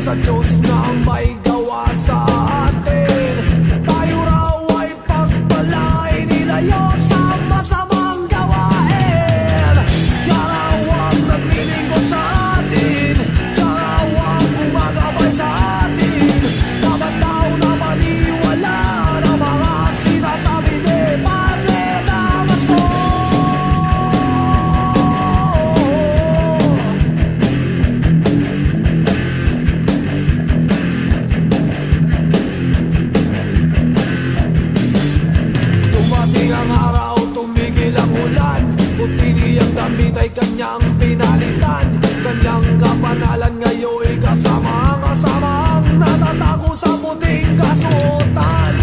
sa Diyos na may gawa sa atin. Tayo raw ay pagpalain, nilayo sa masamang gawain. Siya raw ang naglilingkod sa atin, siya raw ang gumagabay sa atin. Dapat daw na maniwala na mga sinasabi ni Padre Damaso. Dumating ang araw, tumigil ang ulan, puti niyang damit ay kanyang pinalitan. Kanyang kapanalan ngayon kasama ang natatago sa puting kasuotan.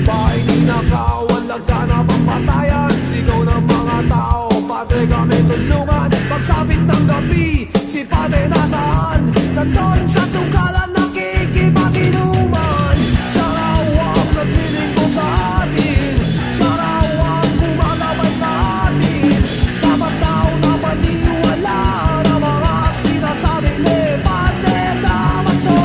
Bahay ninakaw, ang laganap ang patayan. Sigaw ng mga tao, Padre kami tulungan. Pagsapit ng gabi, si Padre nasaan? Nandun sa sukalan nakikipaginuman. Siya raw ang naglilingkod sa atin, siya raw ang gumagabay sa atin. Dapat daw na maniwala na mga sinasabi ni Padre Damaso.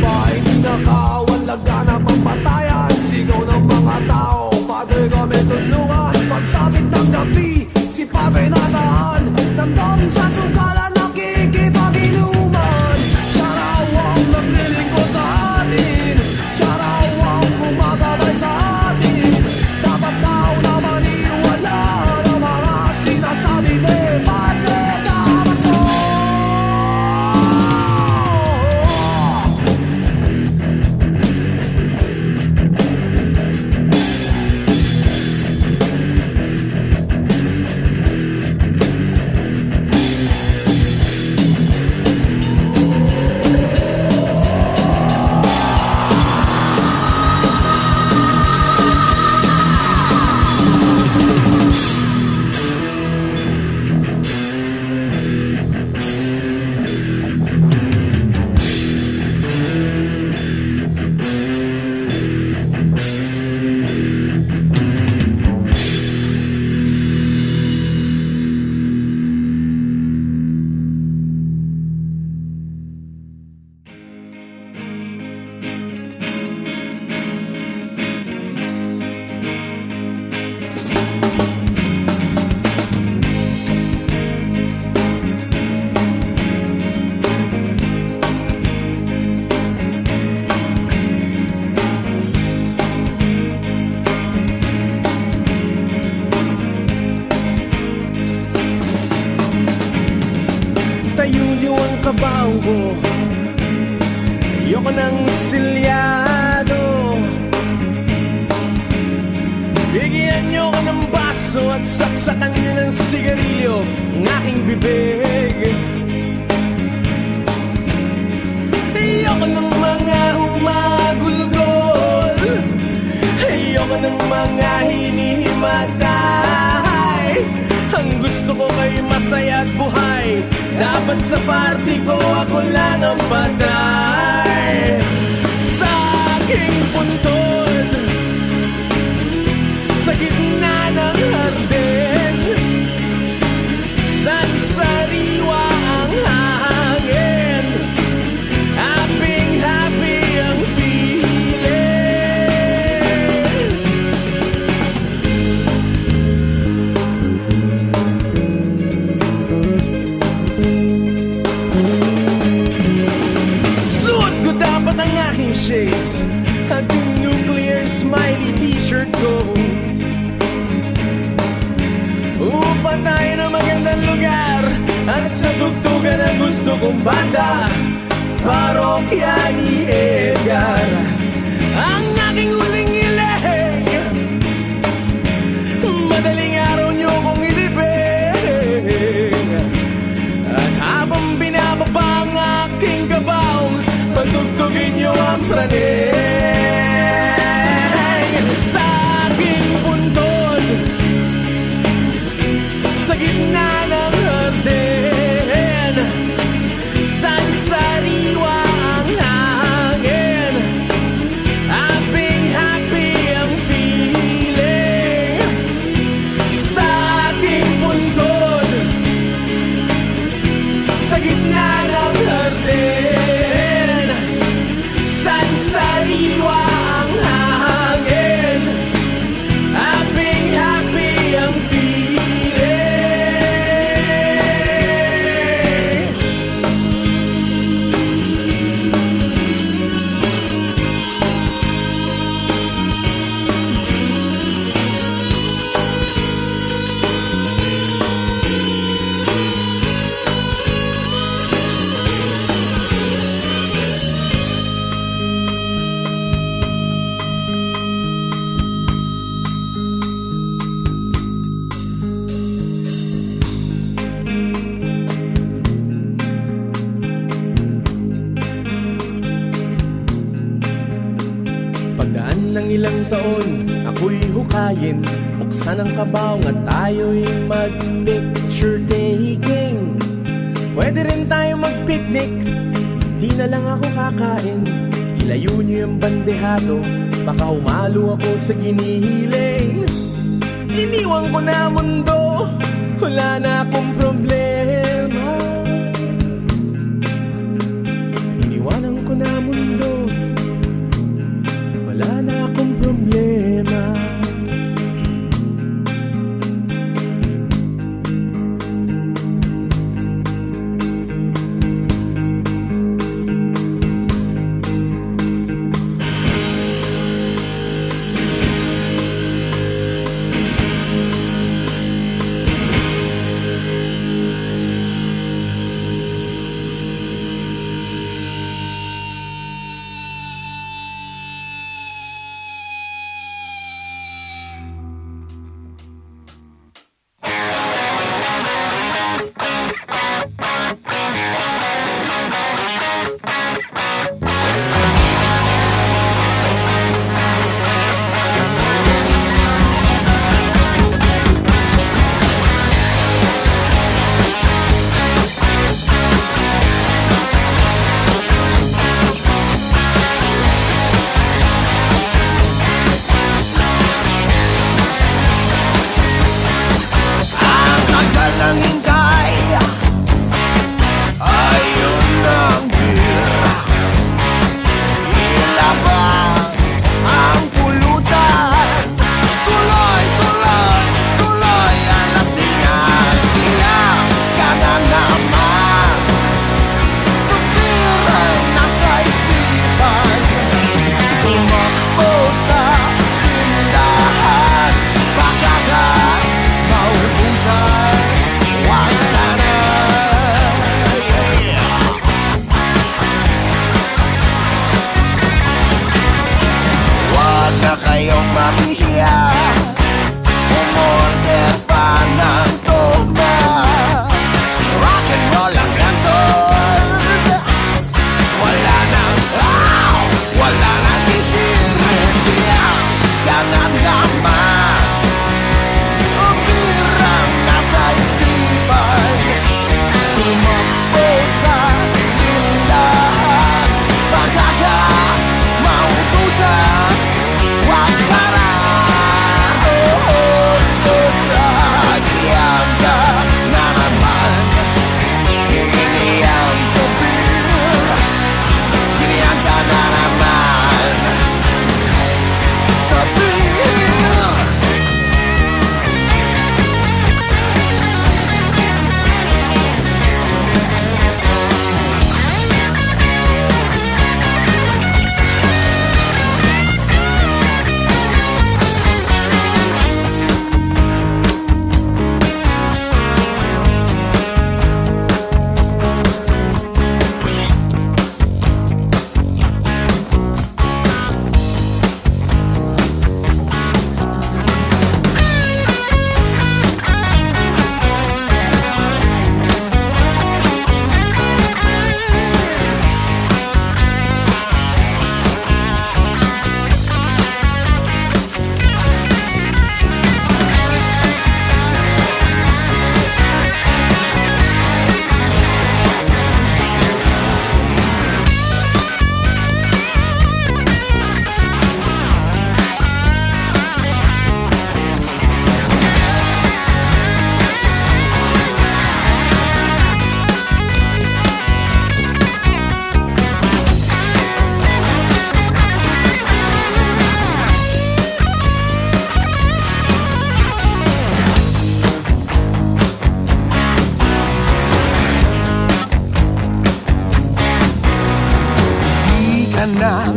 Bahay ninakaw, ang laganap ang patayan. Sigaw ng mga tao, Padre kami tulungan. Pagsapit ng gabi, si Padre nasaan? Nandun sa sukalan nakikipaginuman. Siya raw ang naglilingkod sa atin, siya raw ang gumagabay sa atin. Dapat daw na maniwala na mga sinasabi ni Padre Damaso. Tayo ang kabaong ko, ayoko ng silyado. Bigyan niyo ko ng baso at saksakan niyo ng sigarilyo ang aking bibig. Ayoko ng mga humagulgol, ayoko ng mga hinihimatay. Ang gusto ko kay masaya at buhay, dapat sa party ko ako lang ang patay. Sa aking puntod, sa gitna ng hardin, sansariwa ang hangin, happy ang feeling. Suot ko dapat ang aking shades at yung nuclear smiley t-shirt ko, upa tayo ng magandang lugar at sa tugtugan na gusto kong banda, parokya ni Edgar. Ang aking huling ileg, madaling araw niyo kong ilibing, at habang binababa ang aking praning sa aking puntod, sa gitna ng hardin, saan sariwa ang hangin. Happy ang feeling sa aking puntod, sa gitna ng hardin, saan sariwa ang hangin. Happy ang feeling. Pagdaan ng ilang taon, ako'y hukayin, buksan ang kabaong at tayo'y mag-picture taking. Pwede rin tayo mag-picnic, di na lang ako kakain. Ilayo niyo yung bandehado, baka humalo ako sa giniling. Iniwan ko na mundo, wala na akong problema. Iniwanan ko na mundo, wala na akong problema.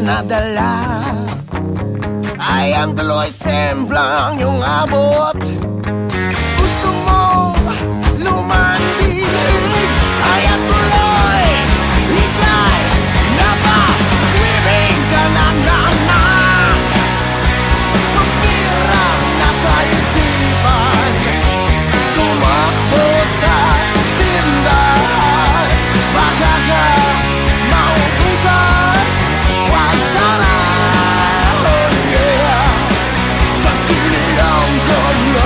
nadala ay ang tuloy semplang iyong abot. Gusto mo lumandig ay ang tuloy ikay naka-swimming ka na na. Pagpirang nasa isipan, tumakbo sa tindahan. Baka ka maubusan, wag sana. Oh yeah, tagiliang ka na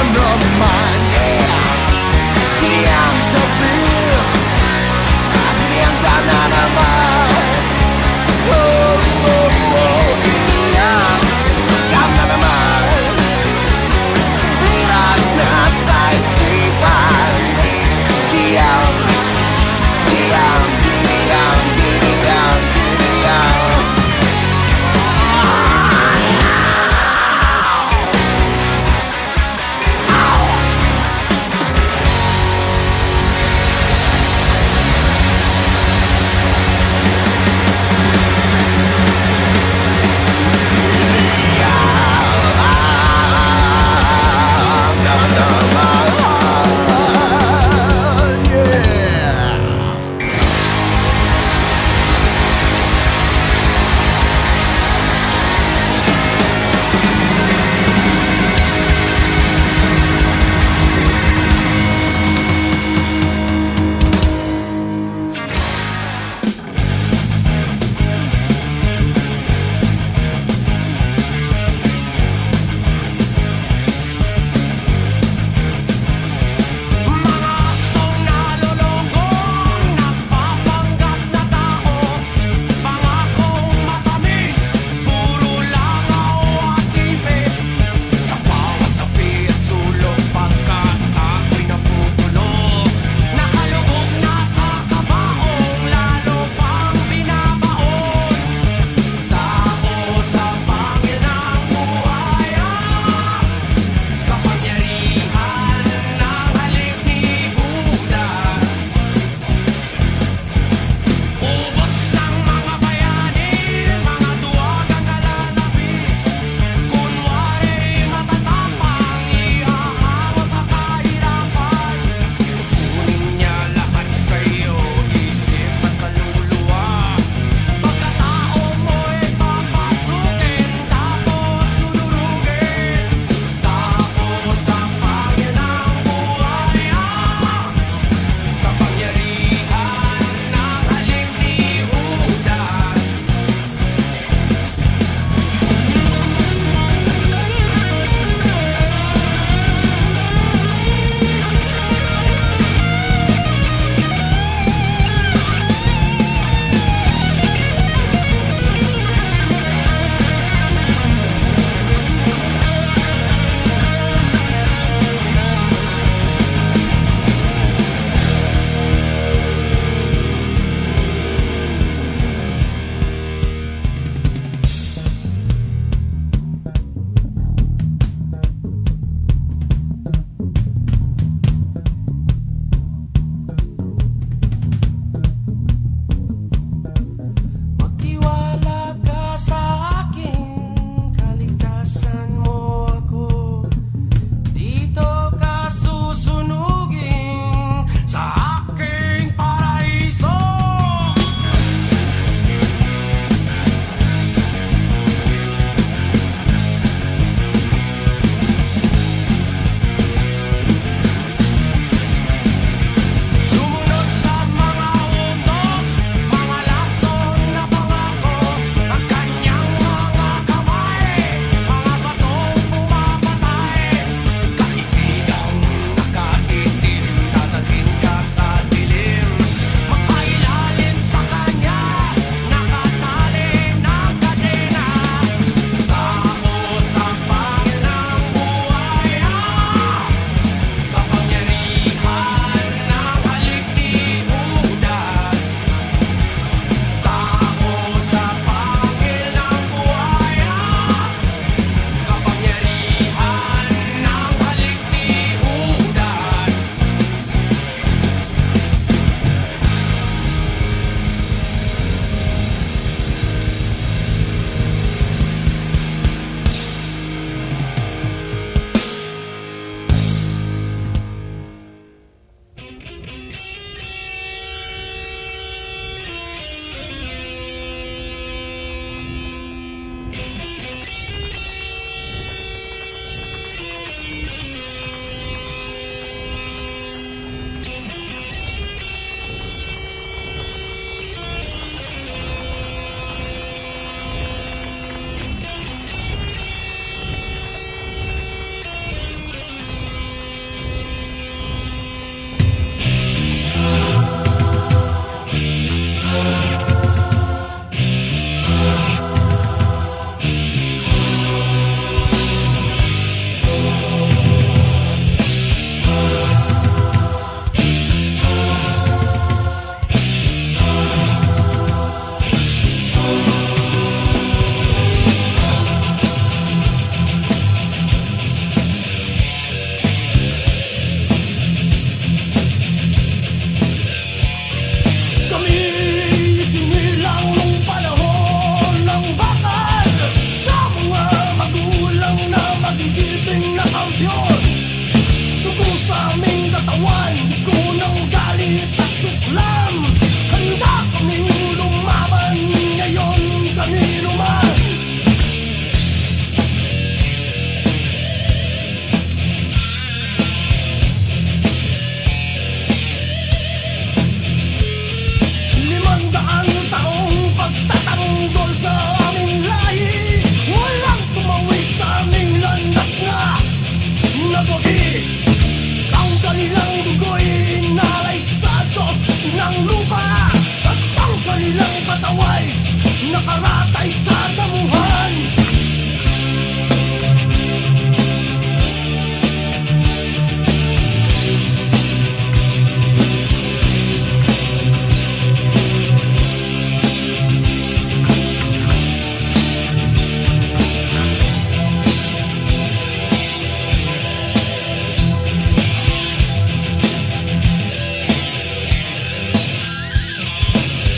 Nakaratay sa damuhan.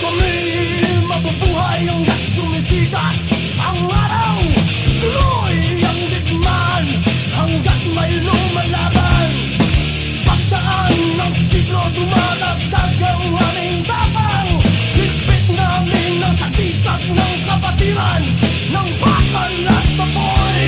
Kami mabubuhay hanggang sumisikat ang araw. Tuloy ang digmaan hanggat may lumalaban. Pagdaan ng siglo dumadagdag ang aming tapang. Higpit namin ang sagisag ng kapatiran ng bakal at baboy.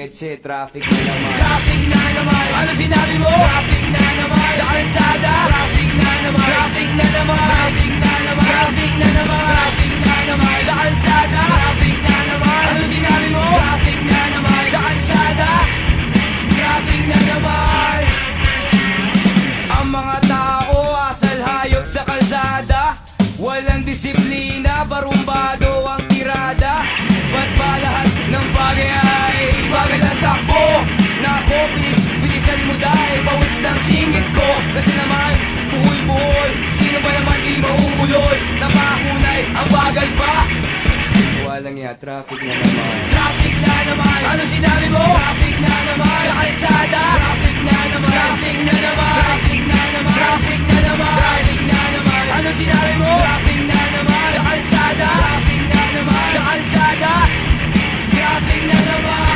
leche, traffic na naman. Traffic na naman, ano sinabi mo? Traffic na naman, sa kalsada. Traffic na naman, traffic na naman, traffic na naman, traffic na naman, traffic na naman, sa kalsada. Traffic na naman, ano sinabi mo? Traffic na naman, sa kalsada. Traffic na naman. Ang mga tao asal hayop sa kalsada, walang disiplina, barumbado ang tirada. Ba't ba lahat ng bagay ay bagal ang takbo? Nako, please, bilisan mo dahil pawis ng singit ko. Kasi naman, buhol-buhol, sino ba naman di mauulol? Napahunay, ang bagal pa. Walang ya, traffic na naman. Traffic na naman, ano sinabi mo? Traffic na naman, sa kalsada. Traffic na naman, traffic na naman, traffic na naman, traffic na naman, traffic na naman, ano sinabi mo? Traffic na naman, sa kalsada. Traffic na naman, sa kalsada. Traffic na naman.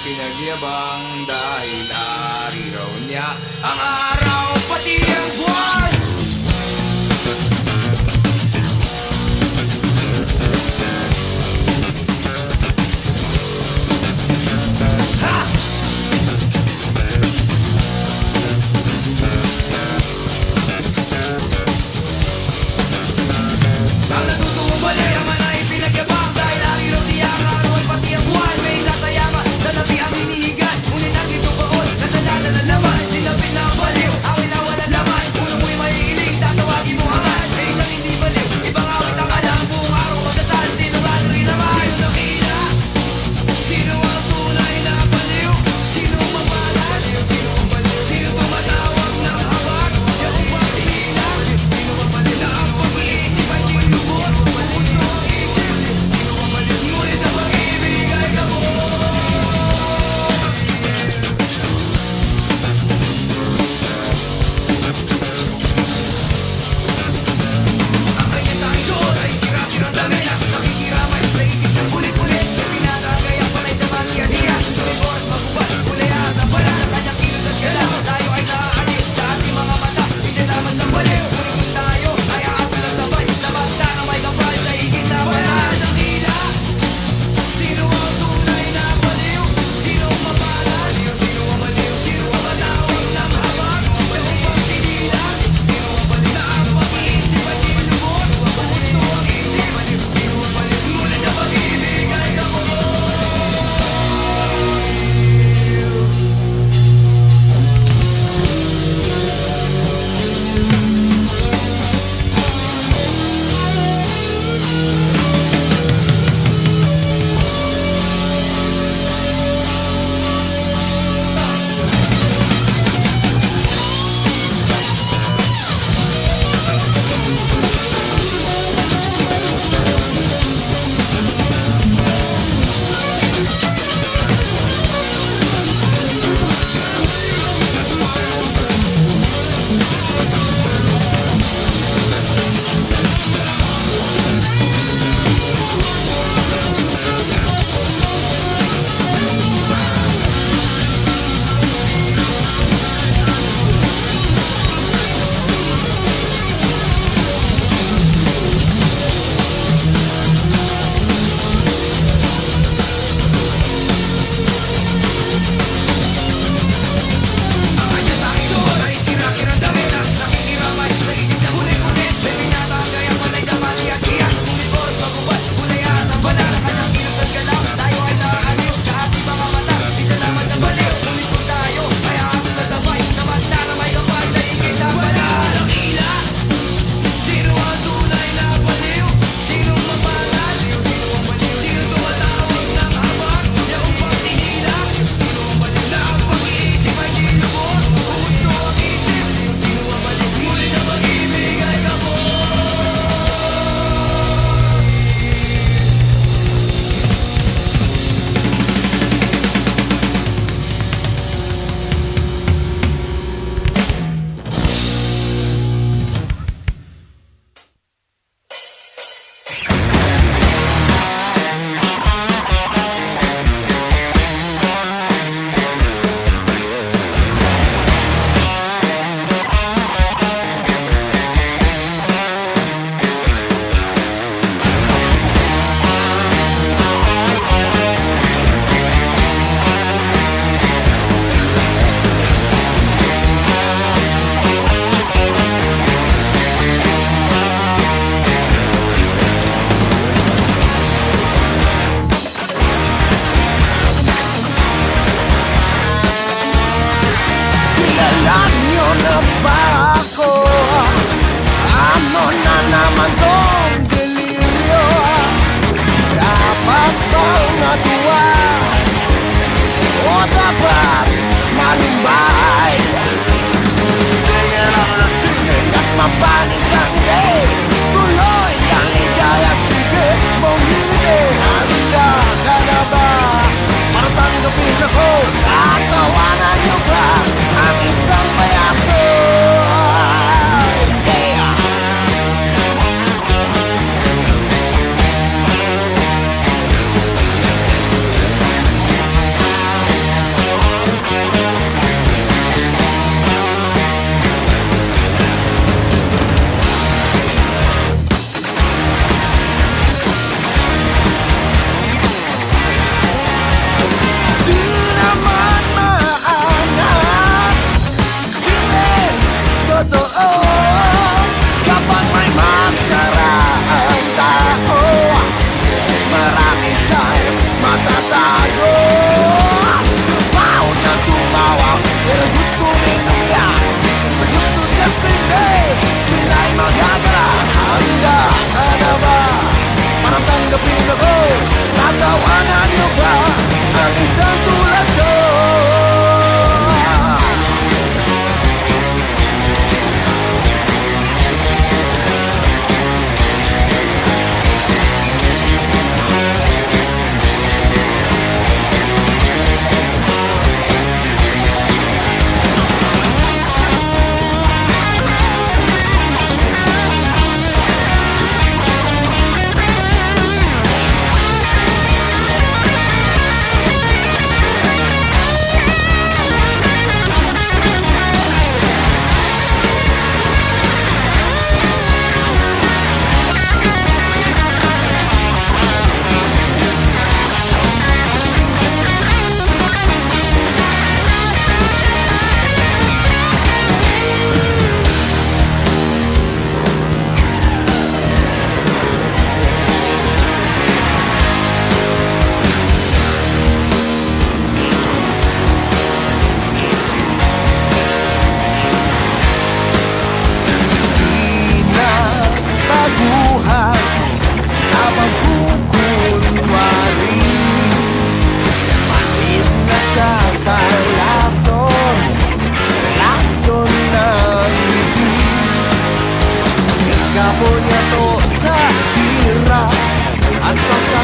pinagyabang dahil ari raw niya ang araw pati ang buwan. Ang natutuong balayaman ay pinagyabang dahil ari raw niya ang araw at pati ang buwan. May isasayama sa labi ang hinihigan, ngunit ang ito baon kasalanan ng laman. Sinapit na ang baliw, awin na walang laman. Puno mo'y maiiling, tatawagin mo hangan. May isang hindi baliw, ibang awit ang alam. Buong araw magdasal, sino ba rin naman? Sino nakita? Sino ang tunay na baliw? Sino ang mapalan? Sino ang baliw? Sino ang matawag ng habag? Yung upang sinilang? Sino ang baliw na ang pag-iisip ay sinubot?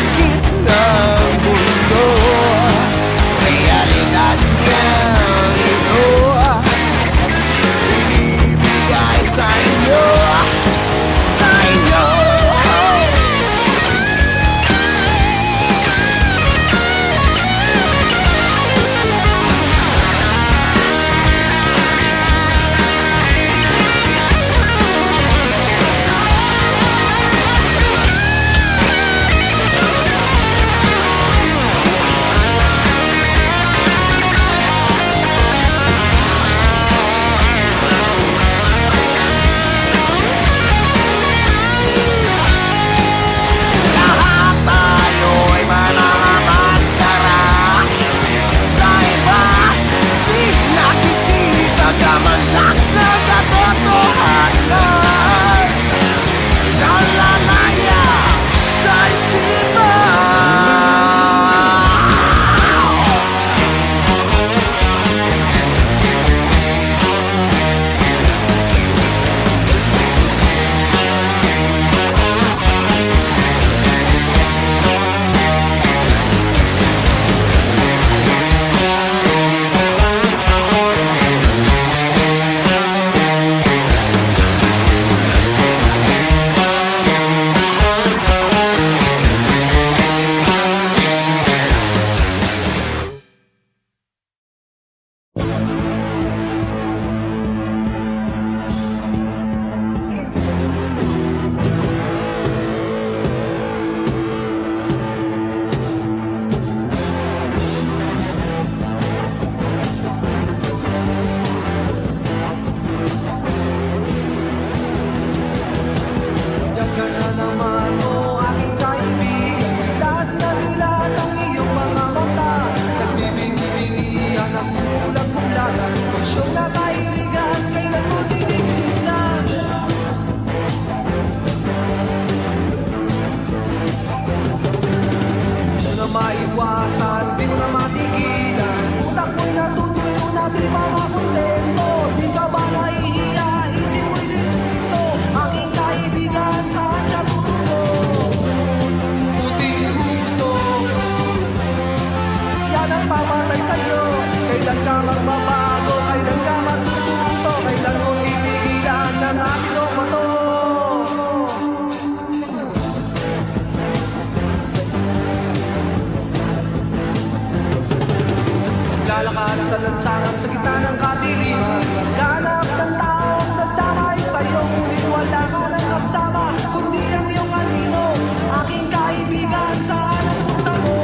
sakit ng mundo, realidad niyang ito ibibigay sa inyo, sa inyo. Lahat tayo'y manamaskara, sa iba di nakikita kamantak na katotohanan. Siya lalaya sa isipan. Diyan ka na naman o aking kaibigan, lahat na nilat ang iyong mga mata. Nagbibingi-bingihan ang mulag-mulagan, pusyong na kailigan, kailan mo tinigilan? Di na maiwasan, di mo na matigilan, utak mo'y natutuyo na di pa makontento. Di ka ba nahihiya, isip mo'y dito, aking kaibigan, saan ka tutulo? Puting uso, yan ang papatay sa'yo. Kailan ka magbabago, kailan ka matututo, kailan mo titigilan ng aking bato? Lalakad sa lansangan sa gitna ng kadiliman, ganap ng taong nagdamay sa'yo, ngunit wala ka nang kasama, kundi ang iyong anino. Aking kaibigan, saan ang punta mo?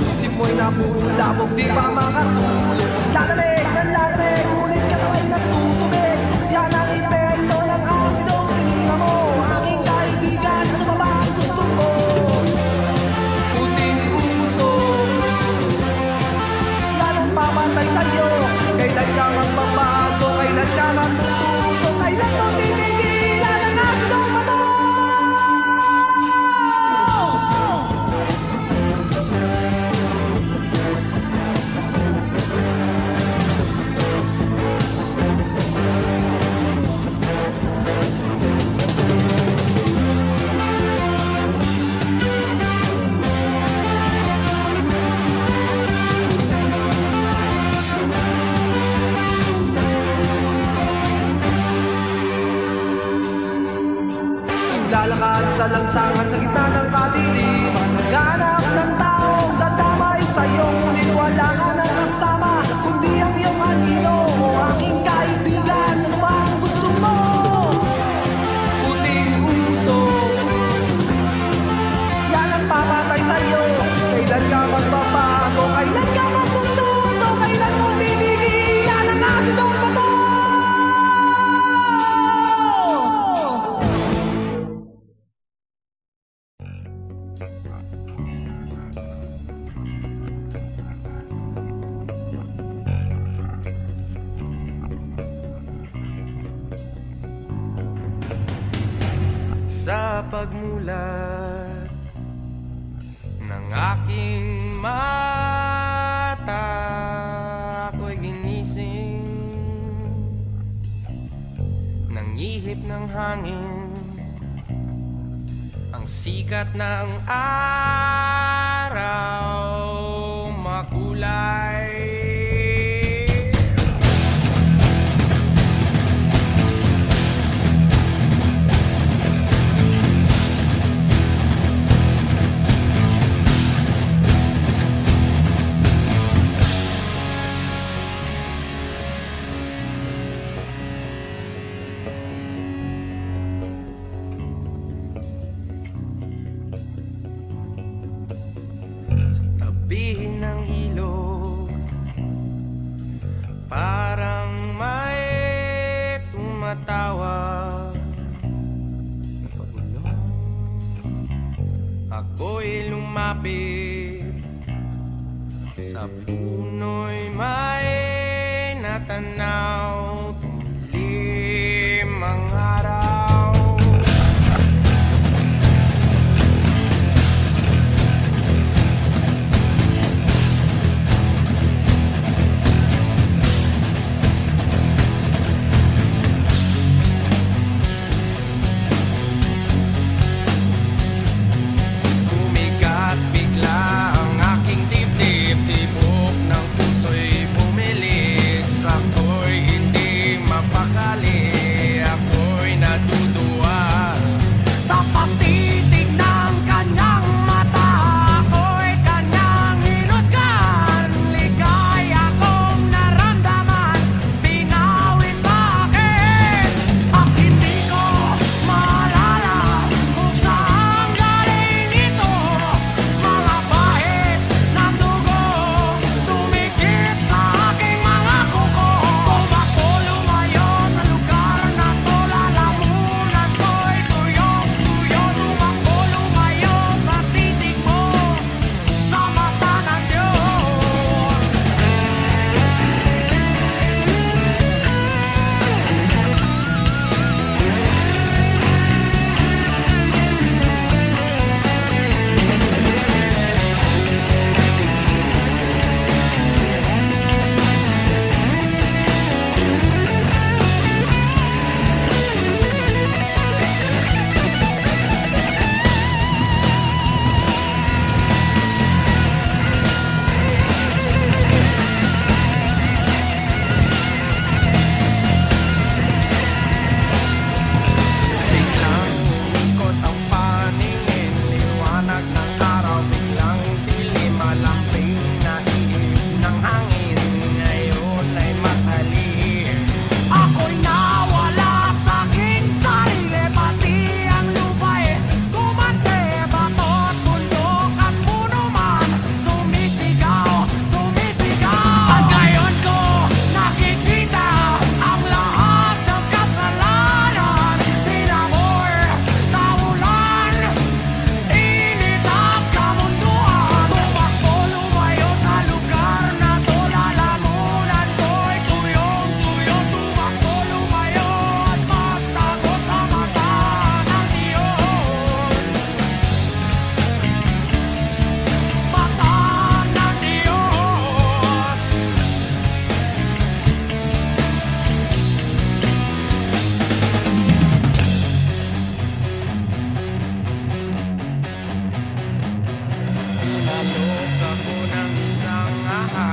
Isip mo'y napulabog, di pa makatulog. Lalamig ng lalamig, ngunit katawa'y nagtutubig. Yan ang epekto ng asidong tinira mo. Aking kaibigan, ano ba ba ang gusto mo? Puting uso, yan ang papatay sa'yo. Kailan ka magbabago, kailan ka matututo, kailan mo titigilan ang asidong bato? Lalakad sa lansangan sa gitna ng kadiliman, naghanap ng taong dadamay sa'yo, ngunit wala ka nang kasama, kundi ang iyong anino. Aking kaibigan, ano ba ang gusto mo? Puting uso, yan ang papatay sa'yo. Kailan ka magbabago, kailan ka matututo, kailan mo titigilan ang asidong bato? Sa pagmulat ng aking mata, ako'y ginising ng ihip ng hangin, ang sikat ng araw makulay. Tabi ng ilog, parang may tumatawag. Pagulong, ako'y lumapit, sa puno'y may natanaw. Tumilim ang araw.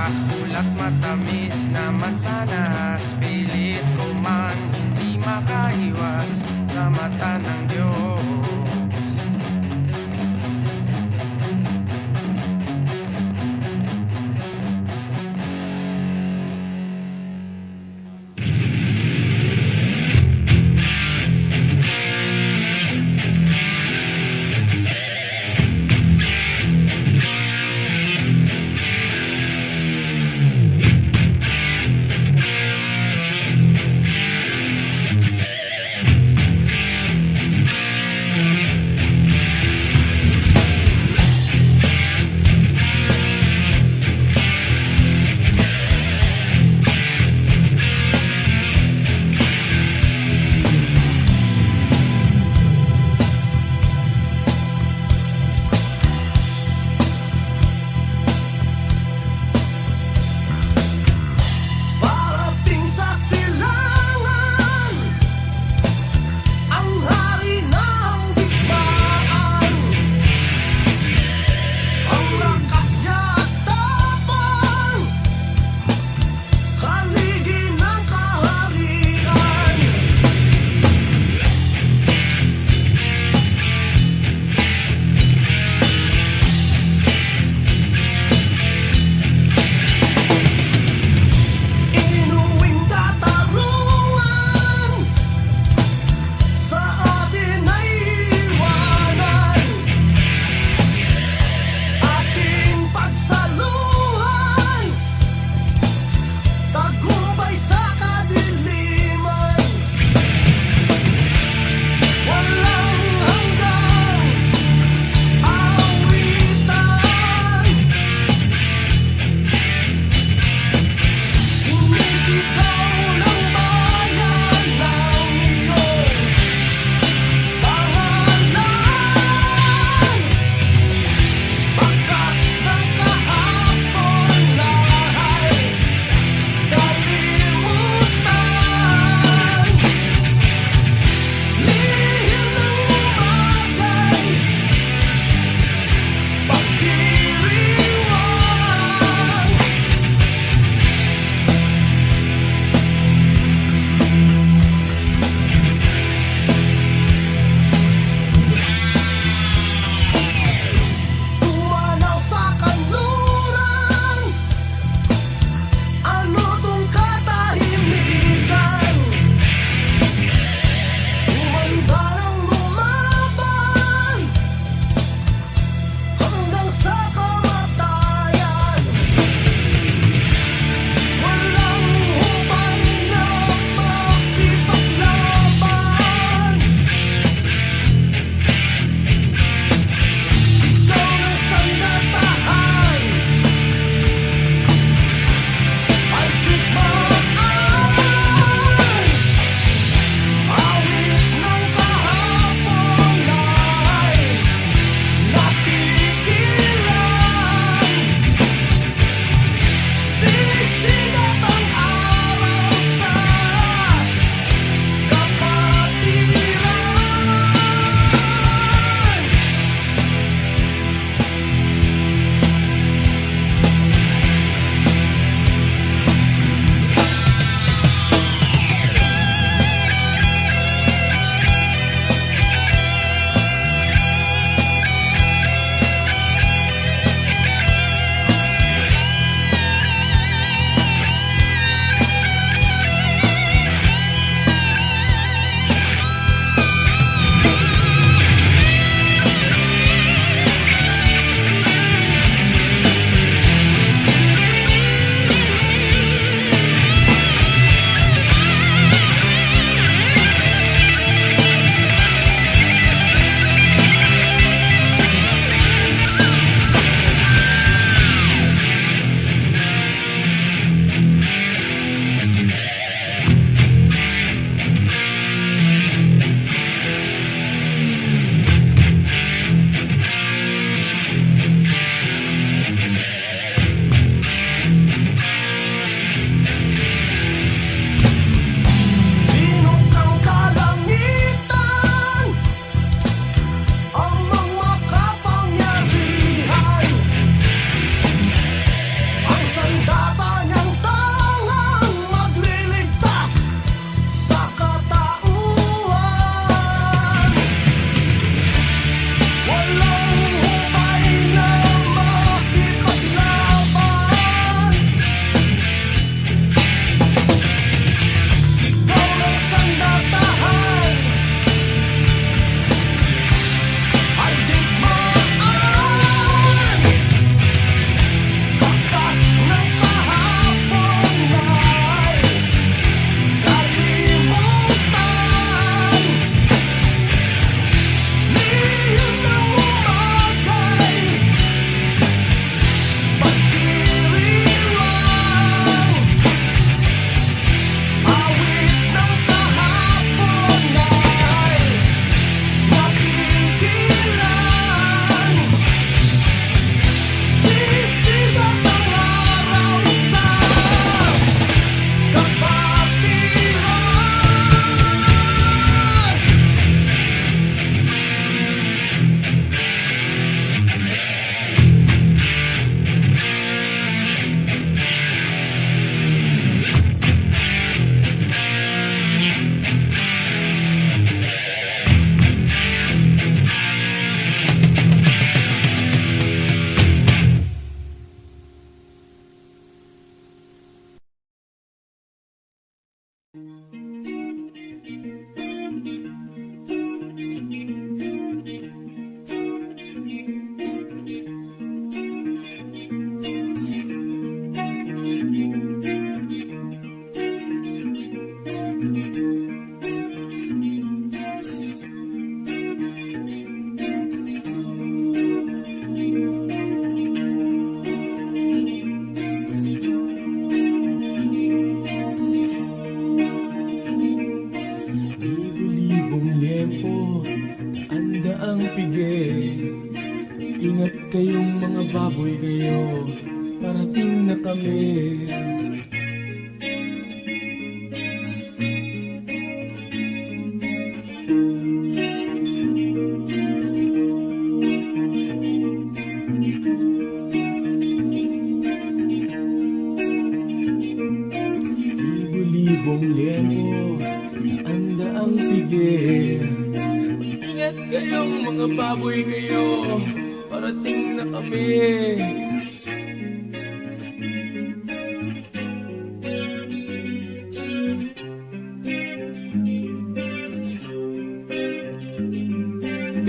Bulat matamis na mansanas, pilit ko man hindi makaiwas sa mata ng Diyos. Libo-libong liempo, anda ang pige. Ingat kayong mga baboy kayo, parating na kami. Libo-libong liempo, anda ang pige. Ingat kayong mga baboy kayo, parating na kami.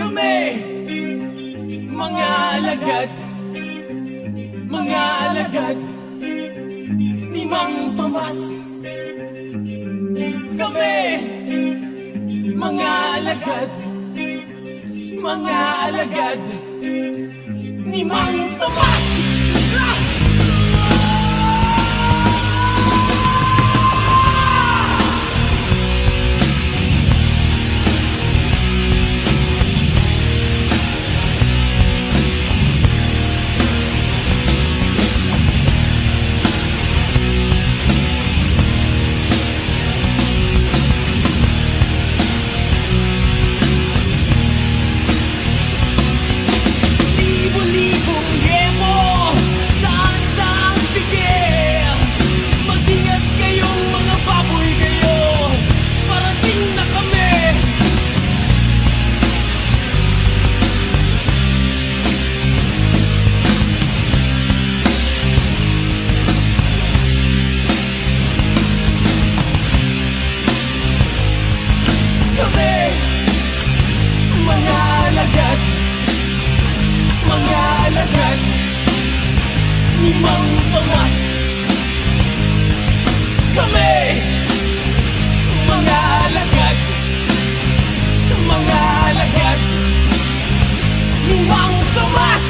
Kami, mga alagad, mga alagad ni Mang Tomas. Kami, mga alagad, mga alagad ni Mang Tomas. Libo-libong yemo, daan-daang sige. Mag-ingat kayong mga baboy kayo, parating na kami. Kami, mga alagad, mga alagad ni Mang Tomas. Kami, mga alagad, mga alagad ni Mang Tomas.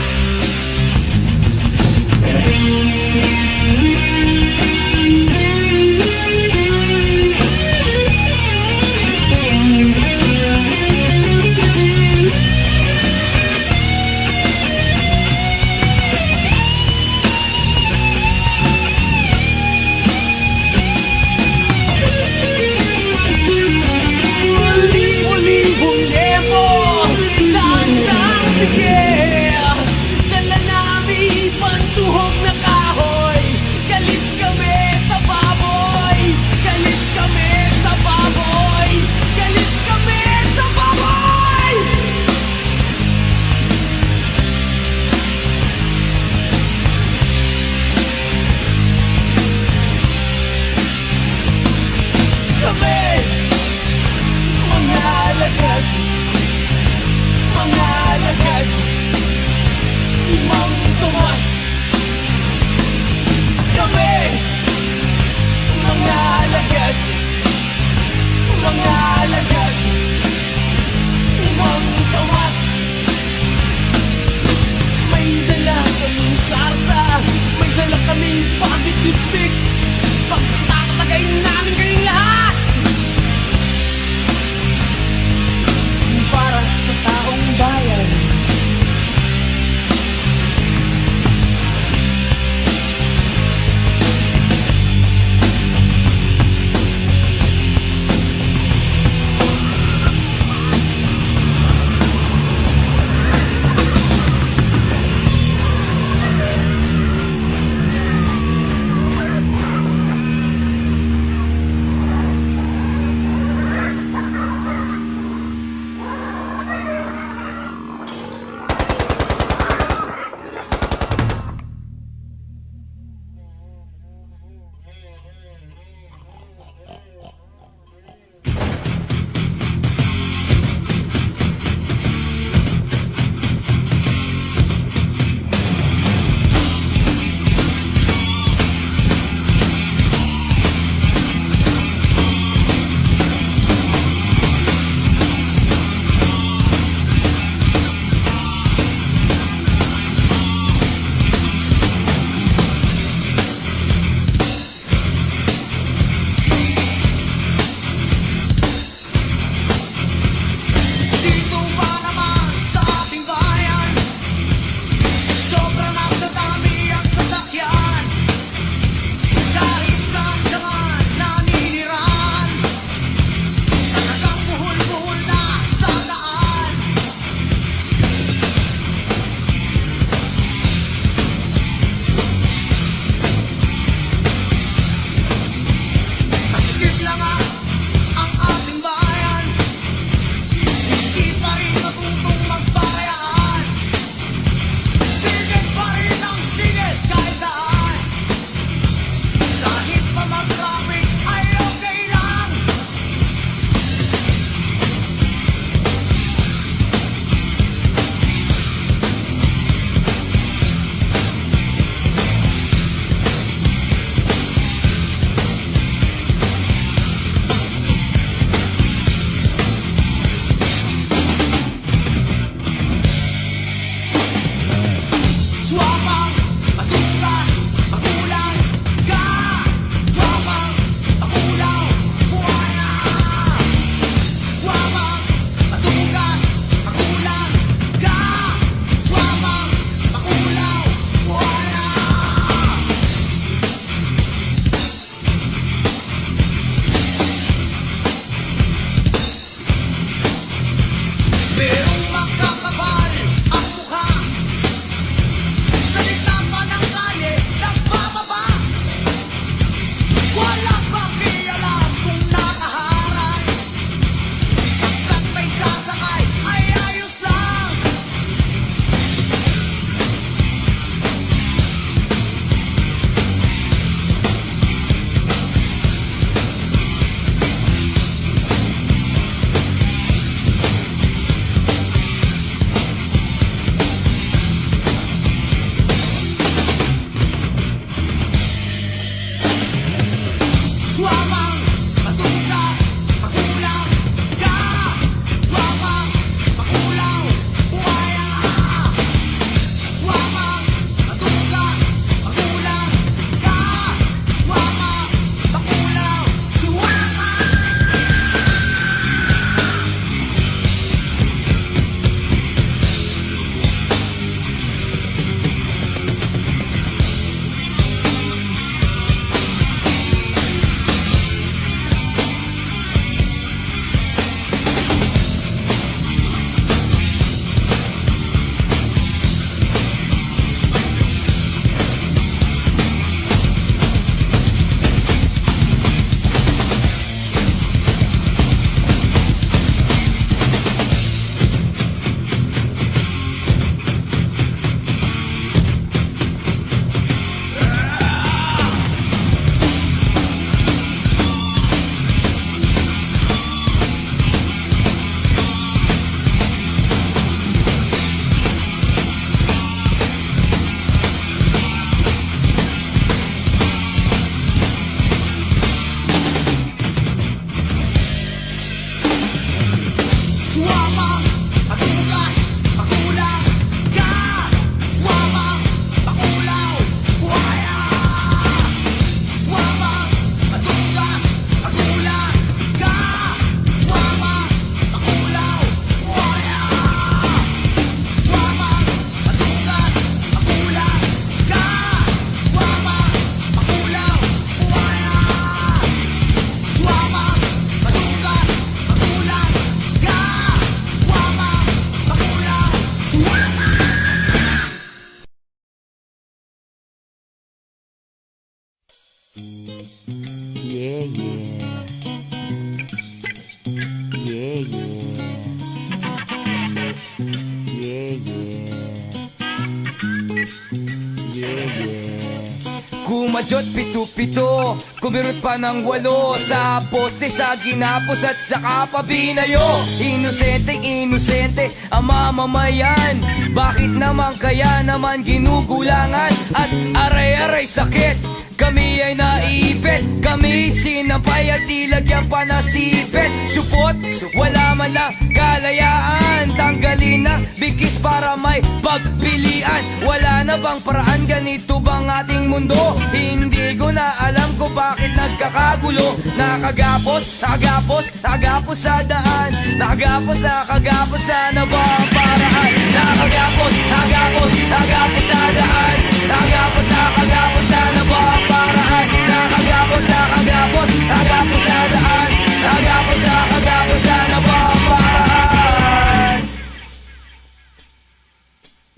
Kumadyot pito-pito, kumirot pa ng 8 sa poste, sa ginapos at saka pabinayo. Inosenteng inosente ang mamamayan, bakit naman kaya naman ginugulangan? At aray-aray sakit, kami ay naipit, kami sinampay at ilagyan pa na sipit. Supot, wala man lang kalayaan, tanggalin na bigis para may pagpilian. Wala na bang paraan, ganito bang ating mundo? Hindi ko na alam kung bakit nagkakagulo. Nakagapos, nakagapos, nakagapos sa daan, nakagapos, nakagapos na ba ang paraan? Nakagapos, nakagapos, nakagapos sa daan, nakagapos, nakagapos na ba ang paraan? Nakagapos, nakagapos, nakagapos sa daan, nakagapos, nakagapos na ba ang paraan?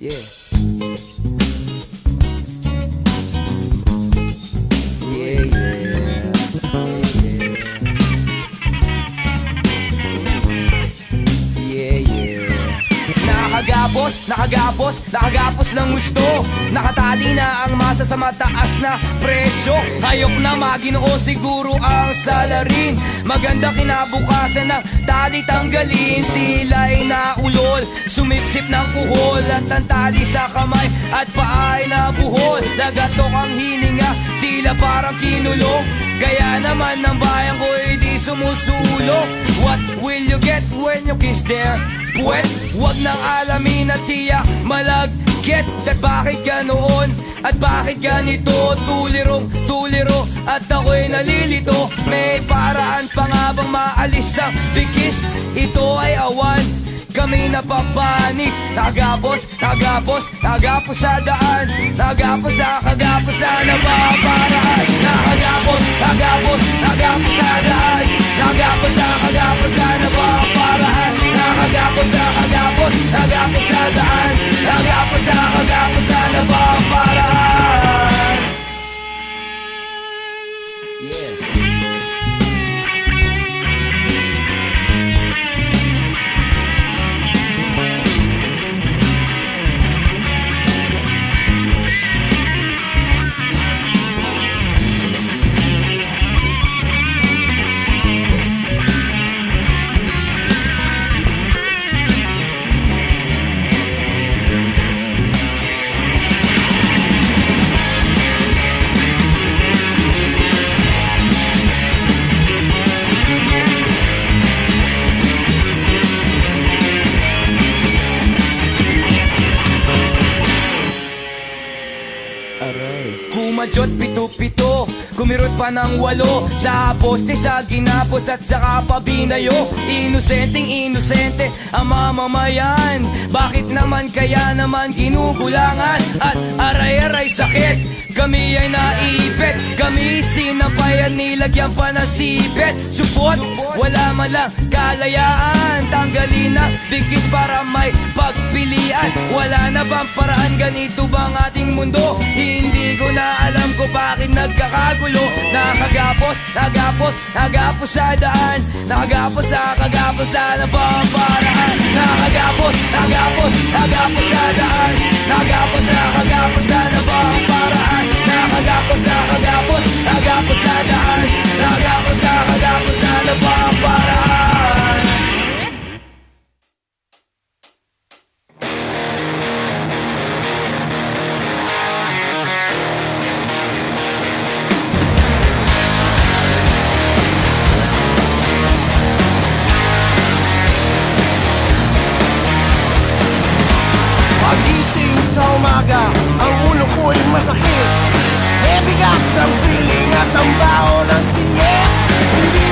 Yeah. Yeah, yeah. Yeah, yeah. Nakagapos, nakagapos, nakagapos ng gusto. Nakatali na ang masa sa mataas na presyo. Hayok na Maginoo siguro ang salarin. Maganda kinabukasan ng tali tanggalin. Sila'y naulol, sumipsip ng kuhol, at ang tali sa kamay at paay na buhol. Nagatok ang hininga, tila parang kinulong. Kaya naman ng bayan ko di sumusulo. What will you get when you kiss their puwet? Huwag nang alamin at tiyak malagkit. At bakit ganoon? At bakit ganito? Tulirong tuliro at ako'y nalilito. May paraan pa nga bang maalis ang bikis? Ito ay awan, kami napapanis. Nakagapos, nakagapos, nakagapos sa daan, nakagapos, nakagapos na ba ang paraan? Nakagapos, nakagapos, nakagapos sa daan, nakagapos, nakagapos na ba ang paraan? Nakagapos, nakagapos, nakagapos sa daan, nakagapos, nakagapos na ba ang paraan? Yeah. Kumadyot pito-pito, kumirot pa ng 8 sa poste, sa ginapos at saka pabinayo. Inosenteng inosente ang mamamayan, bakit naman kaya naman ginugulangan? At aray-aray sakit, kami ay naipit, kami sinampay at nilagyan pa na sipit. Supot, wala man lang kalayaan, tanggalin na bigis para may pagpilian. Wala na bang paraan, ganito bang ating mundo? Hindi ko na alam kung bakit nagkakagulo. Nakagapos, nagapos, nagapos sa daan, nakagapos, nakagapos na ba ang paraan? Nakagapos, nagapos, nagapos sa daan, nakagapos, nakagapos na ba ang paraan? Nakagapos, nakagapos, nagapos sa daan, nakagapos, nakagapos na ba ang paraan? Pagising sa umaga, ang ulo ko'y masakit. Heavy gas ang feeling at ang baho ng singit. Hindi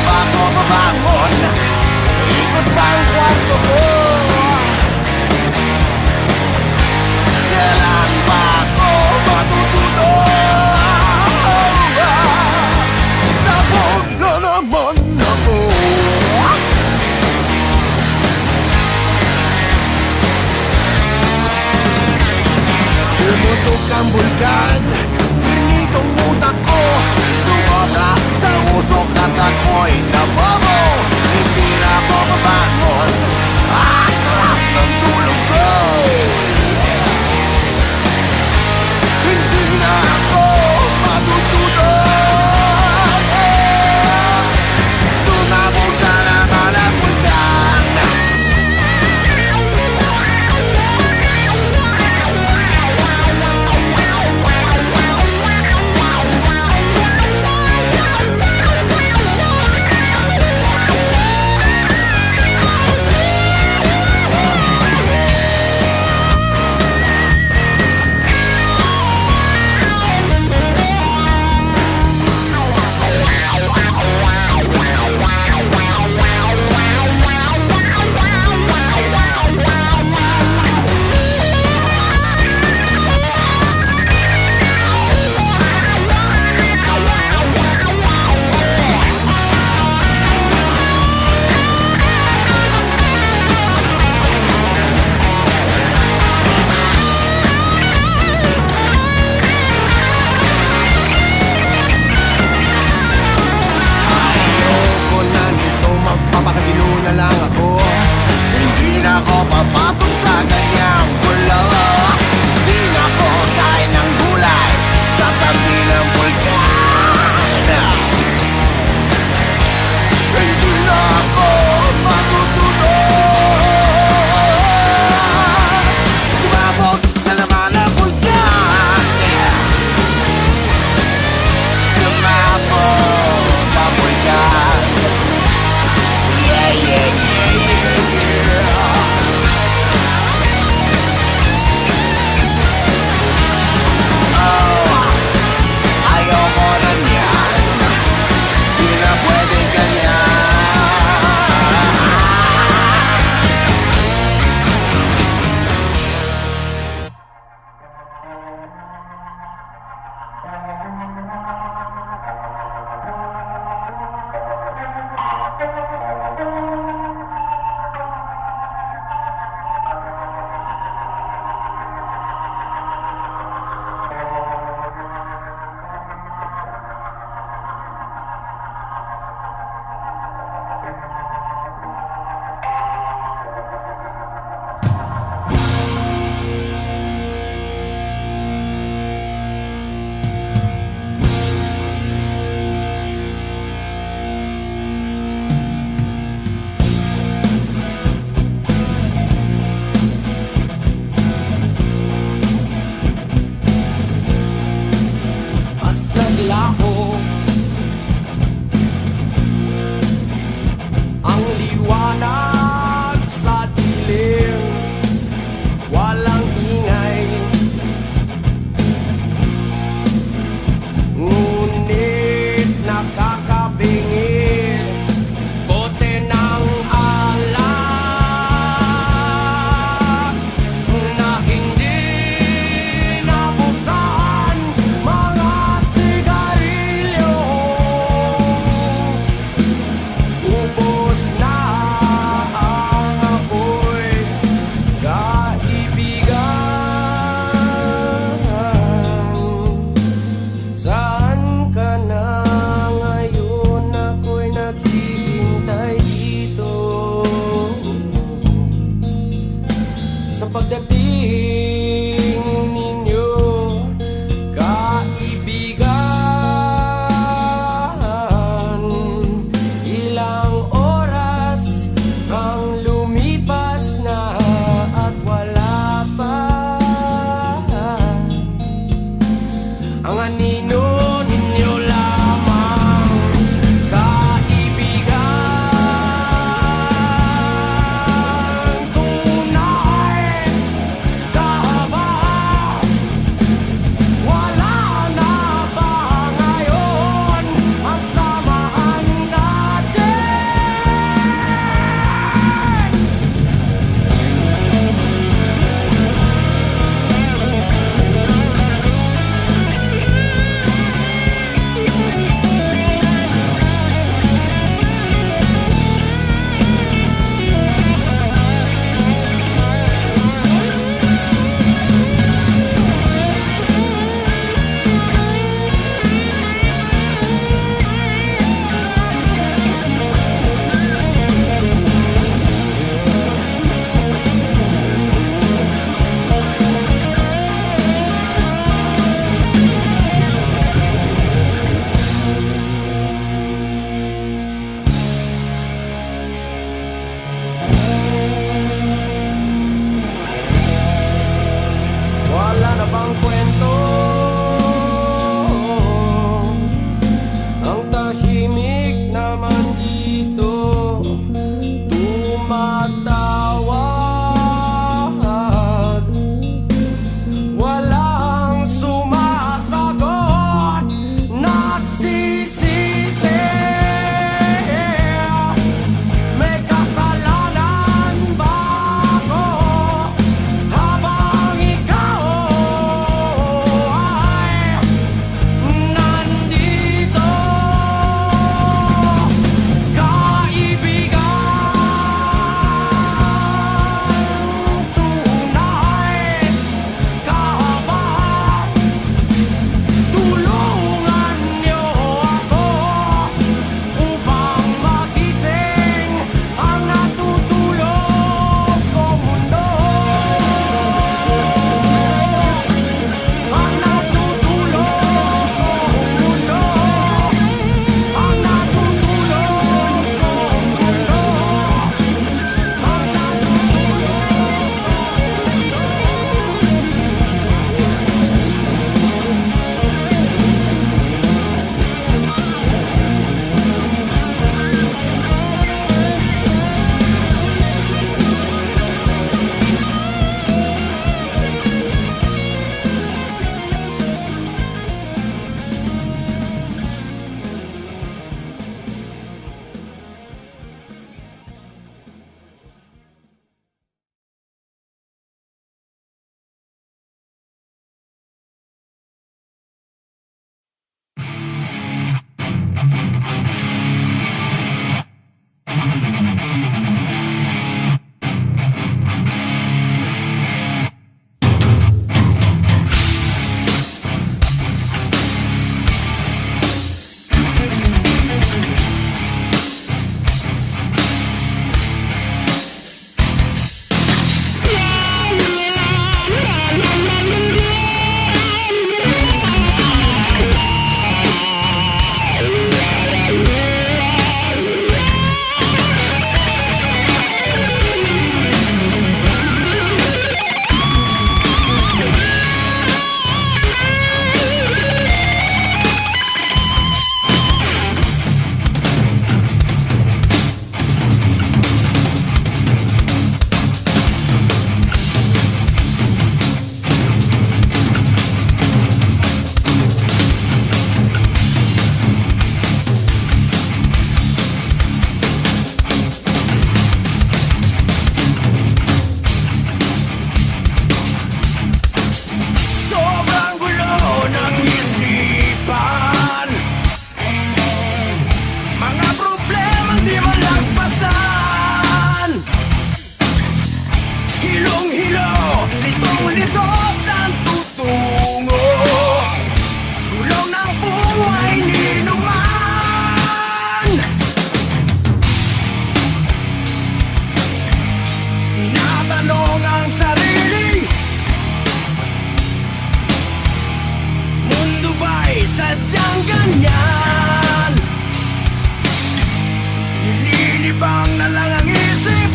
lang ang isip.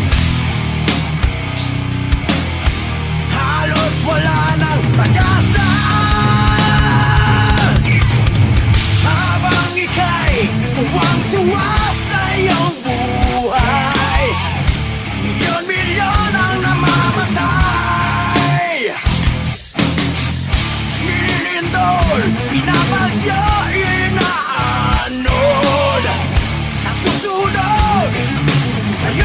Halos wala nang pag-asa. Habang ika'y tuwang-tuwa sa iyong buhay, milyon-milyon ang namamatay. Nilindol, pinapagyo, inaanod, nasusunod sa'yo.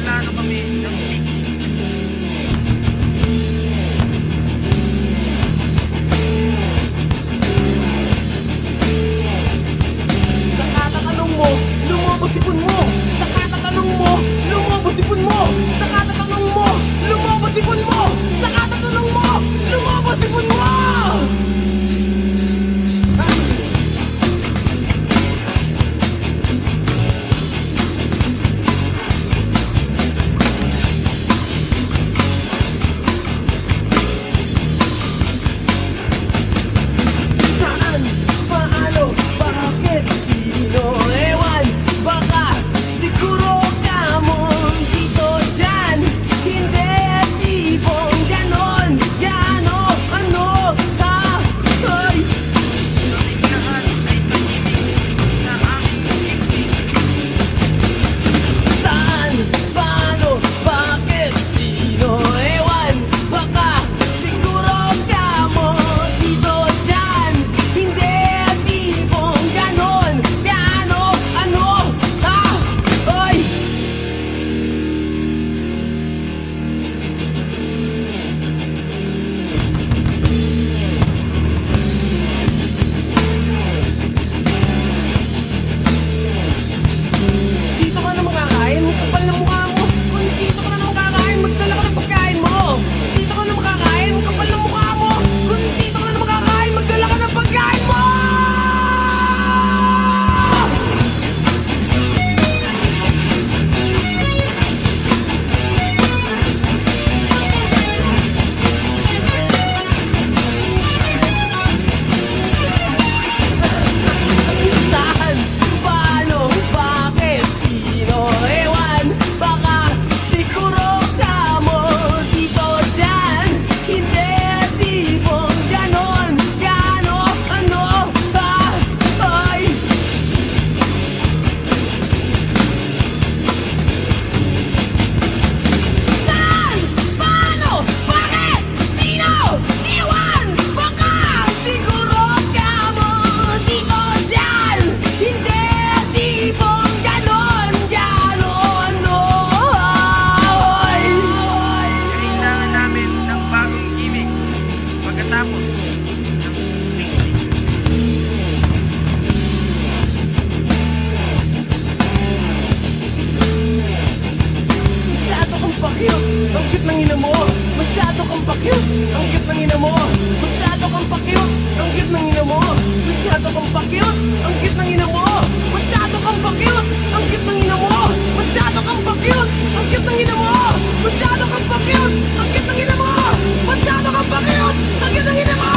magplano kami ng Sa katatanong mo, lumabas ipon mo. Sa katatanong mo, lumabas ipon mo. Sa katatanong mo, lumabas ipon mo. Sa katatanong mo, lumabas ipon mo. Saan? Paano? Bakit? Sino? Ewan? Baka siguro ka mo dito dyan. Hindi tipong ganon. Gano? Ano? Ha? Ay! lahat ay pag-ibig sa aking ibig. Saan? Paano? Bakit? Sino? Ewan? Baka siguro ka mo dito dyan. Hindi tipong ganon. Gano? Ano? Ha? Ay! Dito ka na makakain, kapal na mukha mo. Kung dito ka na makakain, magdala ka ng pagkain mo. Dito ka na makakain, kapal na mukha mo. Kung dito ka na makakain, magdala ka ng pagkain mo. Saan? Paano? Bakit? Sino? Ewan? Baka siguro ka mo dito dyan. Hindi tipong ganon. Gano? Ano? Ha? Ay! Saan? Paano? Bakit? Sino? Ewan! Baka siguro ka mo dito dyan. Hindi tipong ganon. Gano? Ano? Ay! Kailangan namin ng bagong gimmick pagkatapos ng Masyado kang pakyut, ang cute ng ina mo. Masyado kang pakyut, ang cute ng ina mo. Masyado kang pakyut, ang cute ng ina mo. Masyado kang pakyut, ang cute ng ina mo. Masyado kang pakyut, ang cute ng ina mo. Masyado kang pakyut, ang cute ng ina mo. Masyado kang pakyut, ang cute ng ina mo. Masyado kang pakyut, ang cute ng ina mo.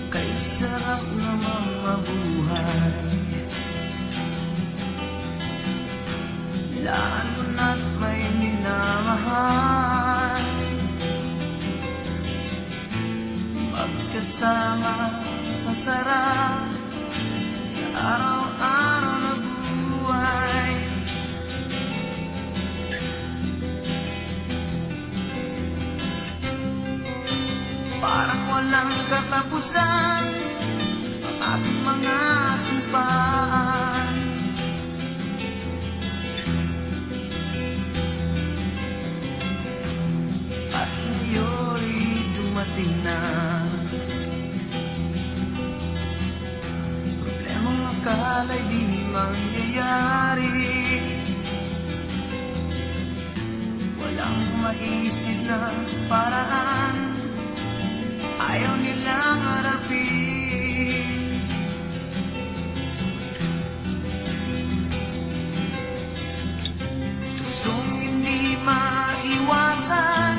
Kay sarap naman mabuhay, lalo na't may minamahal. Magkasama sa sarap sa araw-araw na buhay. Parang walang katapusan ang ating mga sumpaan. At ngayon'y dumating na problemang akala'y di mangyayari. Walang maisip na paraan, ayaw nilang harapin. Tusong hindi maiwasan,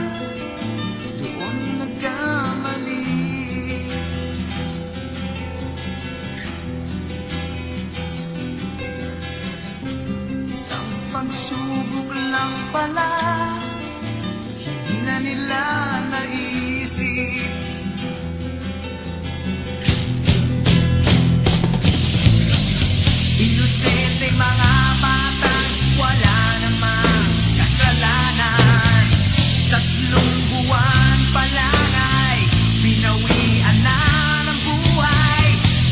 doon nagkamali. Isang pagsubok lang pala na nila naisip. Inosenteng mga batang wala namang kasalanan. 3 buwan pa lang ay binawian na ng buhay.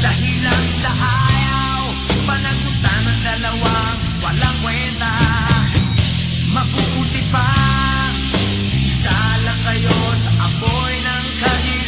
Dahil lang sa ayaw, panagutan ng dalawang walang kwenta. Mabuti pa, isa lang kayo sa apoy ng kadiliman.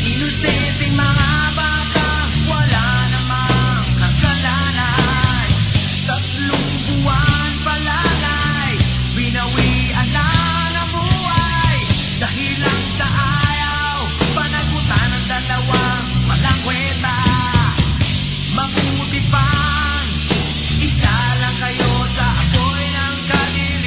Inosenteng mga bata, wala namang kasalanan. 3 buwan pa lang ay binawian na ng buhay. Dahil lang sa ayaw, panagutan ng dalawang walang kwenta. Mabuti pang isa lang kayo sa apoy ng kadiliman.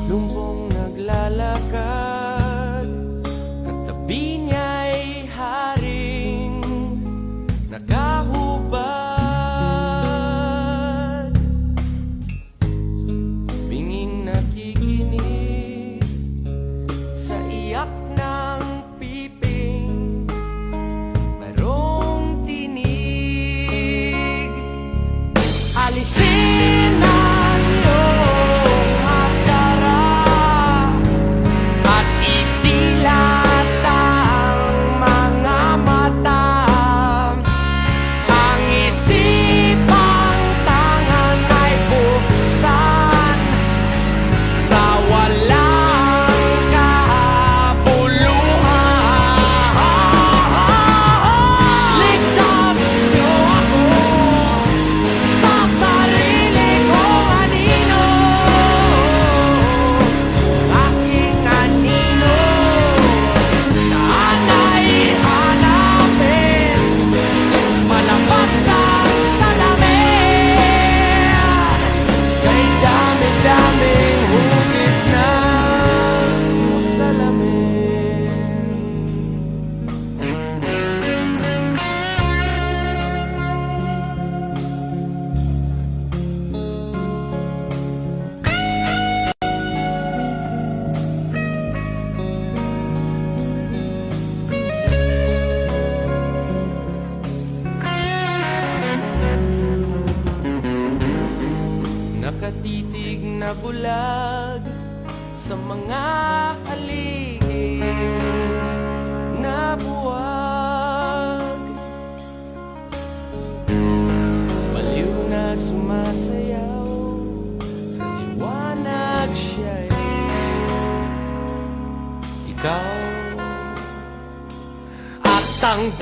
Lumbong naglalakad at tabi niya'y haring nakahubad. Binging nakikinig sa iyak ng piping, mayroong tinig. Alisin ang iyong maskara at itilat ang mga mata. Ang isipang tangan ay buksan sa walang kabuluhan. Ligtas niyo ako sa sarili kong anino, aking anino. Sana'y hanapin malabas ang salamin. Kay dami-daming hugis ng salamin. Nakatitig na bulag sa mga aliging na buwag. Baliw na sumasayaw sa liwanag, siya'y ikaw. At ang